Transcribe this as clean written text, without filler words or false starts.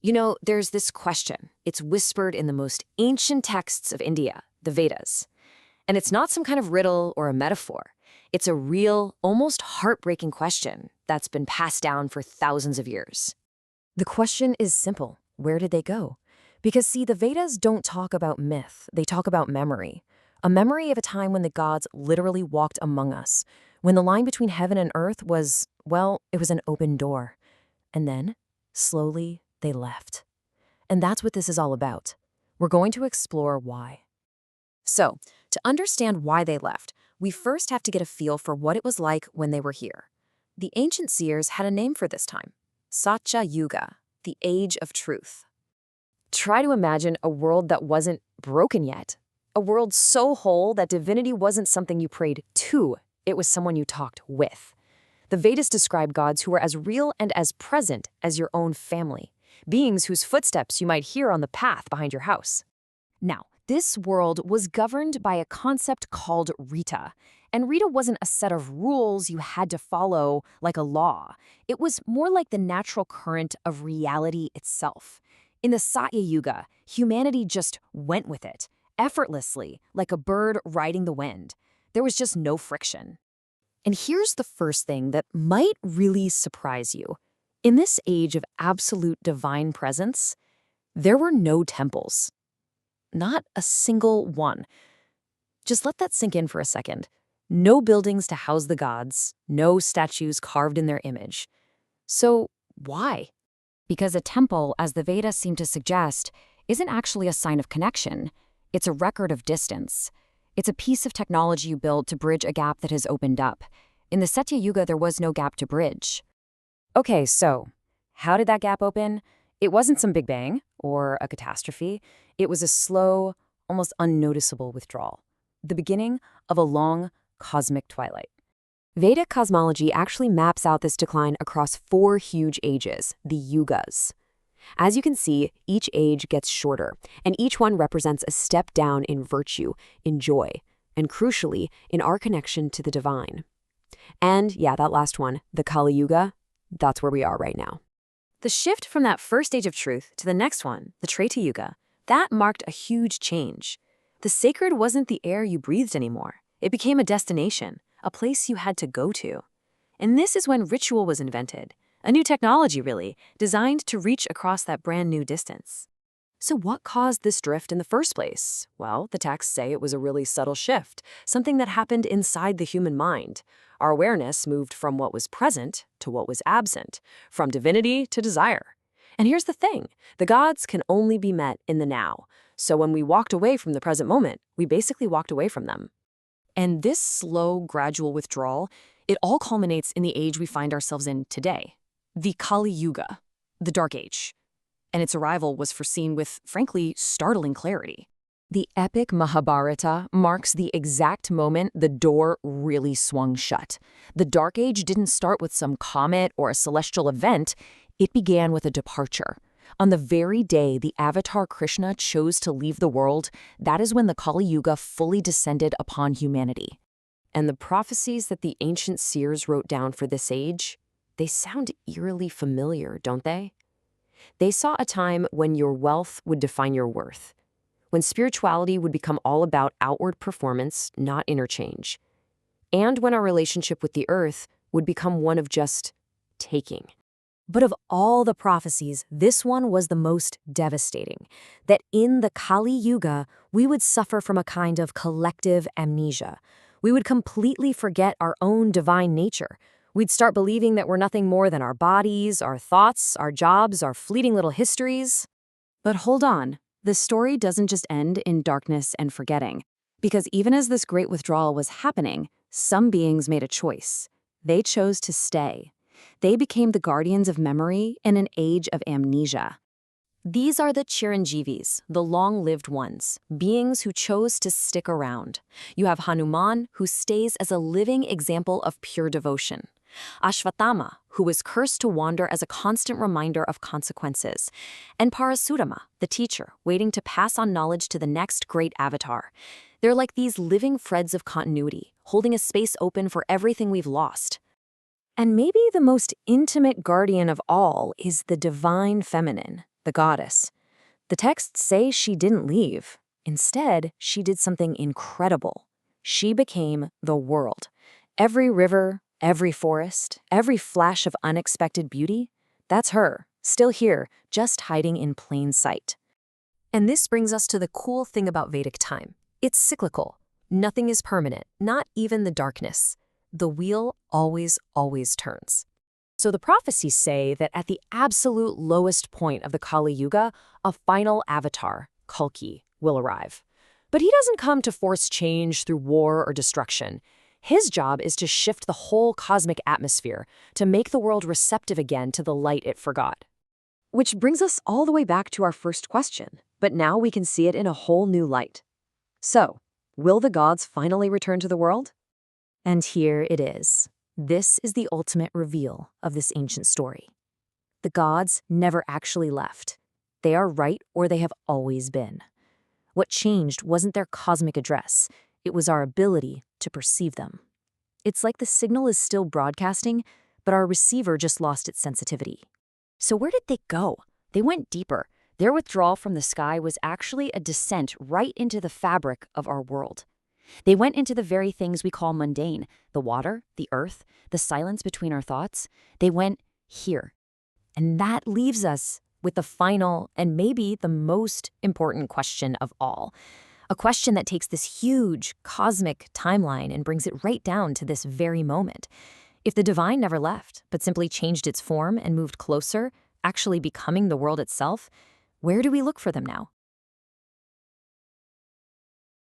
There's this question. It's whispered in the most ancient texts of India, the Vedas. And it's not some kind of riddle or a metaphor. It's a real, almost heartbreaking question that's been passed down for thousands of years. The question is simple. Where did they go? Because, see, the Vedas don't talk about myth. They talk about memory. A memory of a time when the gods literally walked among us, when the line between heaven and earth was, well, it was an open door. And then, slowly, they left. And that's what this is all about. We're going to explore why. So, to understand why they left, we first have to get a feel for what it was like when they were here. The ancient seers had a name for this time: Satya Yuga, the Age of Truth. Try to imagine a world that wasn't broken yet. A world so whole that divinity wasn't something you prayed to, it was someone you talked with. The Vedas describe gods who were as real and as present as your own family, beings whose footsteps you might hear on the path behind your house. Now, this world was governed by a concept called Rita. And Rita wasn't a set of rules you had to follow like a law. It was more like the natural current of reality itself. In the Satya Yuga, humanity just went with it, effortlessly, like a bird riding the wind. There was just no friction. And here's the first thing that might really surprise you. In this age of absolute divine presence, there were no temples. Not a single one. Just let that sink in for a second. No buildings to house the gods, no statues carved in their image. So why? Because a temple, as the Vedas seem to suggest, isn't actually a sign of connection. It's a record of distance. It's a piece of technology you build to bridge a gap that has opened up. In the Satya Yuga, there was no gap to bridge. Okay, so how did that gap open? It wasn't some big bang or a catastrophe. It was a slow, almost unnoticeable withdrawal. The beginning of a long cosmic twilight. Vedic cosmology actually maps out this decline across 4 huge ages, the yugas. As you can see, each age gets shorter, and each one represents a step down in virtue, in joy, and crucially, in our connection to the divine. And yeah, that last one, the Kali Yuga, that's where we are right now. The shift from that first age of truth to the next one, the Treta Yuga, that marked a huge change. The sacred wasn't the air you breathed anymore. It became a destination, a place you had to go to. And this is when ritual was invented, a new technology really, designed to reach across that brand new distance. So what caused this drift in the first place? Well, the texts say it was a really subtle shift, something that happened inside the human mind. Our awareness moved from what was present to what was absent, from divinity to desire. And here's the thing, the gods can only be met in the now. So when we walked away from the present moment, we basically walked away from them. And this slow, gradual withdrawal, it all culminates in the age we find ourselves in today, the Kali Yuga, the Dark Age. And its arrival was foreseen with, frankly, startling clarity. The epic Mahabharata marks the exact moment the door really swung shut. The Dark Age didn't start with some comet or a celestial event. It began with a departure. On the very day the avatar Krishna chose to leave the world, that is when the Kali Yuga fully descended upon humanity. And the prophecies that the ancient seers wrote down for this age, they sound eerily familiar, don't they? They saw a time when your wealth would define your worth, when spirituality would become all about outward performance, not interchange, and when our relationship with the earth would become one of just taking. But of all the prophecies, this one was the most devastating, that in the Kali Yuga, we would suffer from a kind of collective amnesia. We would completely forget our own divine nature. We'd start believing that we're nothing more than our bodies, our thoughts, our jobs, our fleeting little histories. But hold on, the story doesn't just end in darkness and forgetting. Because even as this great withdrawal was happening, some beings made a choice. They chose to stay. They became the guardians of memory in an age of amnesia. These are the Chiranjeevis, the long-lived ones, beings who chose to stick around. You have Hanuman, who stays as a living example of pure devotion. Ashvatthama, who was cursed to wander as a constant reminder of consequences. And Parasurama, the teacher, waiting to pass on knowledge to the next great avatar. They're like these living threads of continuity, holding a space open for everything we've lost. And maybe the most intimate guardian of all is the divine feminine, the goddess. The texts say she didn't leave. Instead, she did something incredible. She became the world. Every river, every forest, every flash of unexpected beauty, that's her, still here, just hiding in plain sight. And this brings us to the cool thing about Vedic time. It's cyclical. Nothing is permanent, not even the darkness. The wheel always, always turns. So the prophecies say that at the absolute lowest point of the Kali Yuga, a final avatar, Kalki, will arrive. But he doesn't come to force change through war or destruction. His job is to shift the whole cosmic atmosphere, to make the world receptive again to the light it forgot. Which brings us all the way back to our first question, but now we can see it in a whole new light. So, will the gods finally return to the world? And here it is. This is the ultimate reveal of this ancient story. The gods never actually left. They are right where they have always been. What changed wasn't their cosmic address, it was our ability to perceive them. It's like the signal is still broadcasting, but our receiver just lost its sensitivity. So where did they go? They went deeper. Their withdrawal from the sky was actually a descent right into the fabric of our world. They went into the very things we call mundane, the water, the earth, the silence between our thoughts. They went here. And that leaves us with the final and maybe the most important question of all. A question that takes this huge cosmic timeline and brings it right down to this very moment. If the divine never left, but simply changed its form and moved closer, actually becoming the world itself, where do we look for them now?